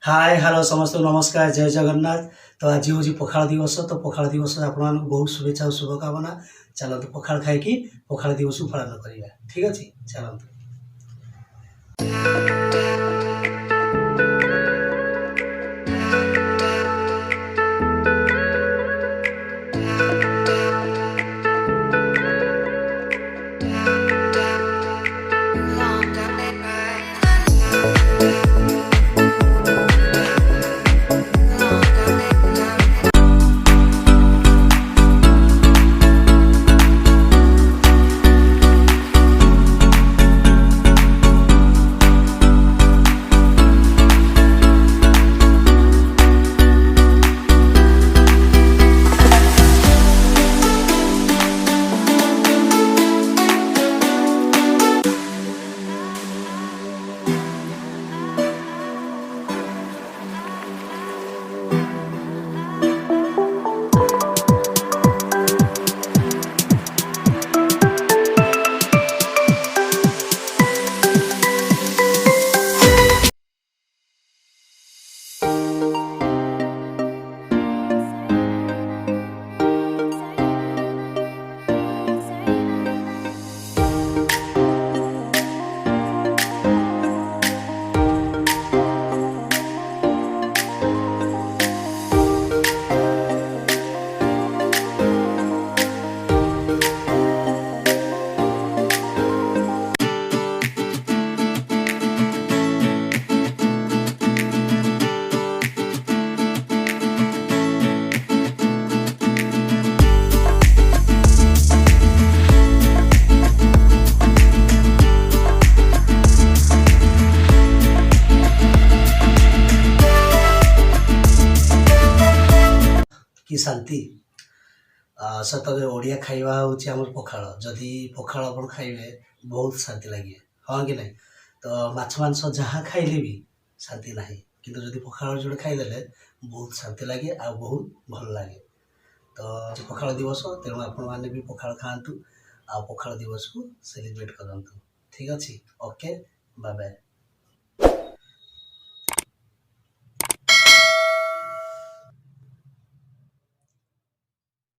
Hi hello समस्त नमस्कार जय जगन्नाथ। तो आज हूँ पखाड़ दिवस। तो पखाड़ दिवस आप बहुत शुभेच्छा और शुभकामना। चलते पखाड़ खाई पखाड़ दिवस को पालन करवा। ठीक अच्छे चलते। कि शांति सतरे ओडिया खाइबा होची हमर पखाड़। जदि पखाड़ अपन खाइबे बहुत शांति लगे। हाँ कि नहीं। तो माछ मांस जहाँ खाइले भी शांति नहीं, किंतु जदि पखाड़ जोड़े खाइदेले बहुत शांति लगे आ बहुत भल लगे। तो पखाड़ दिवस तेणु आपण मैंने भी पखाड़ खातु आ पखाड़ दिवस को सेलिब्रेट करतु। ठीक अच्छे ओके बाय बाय।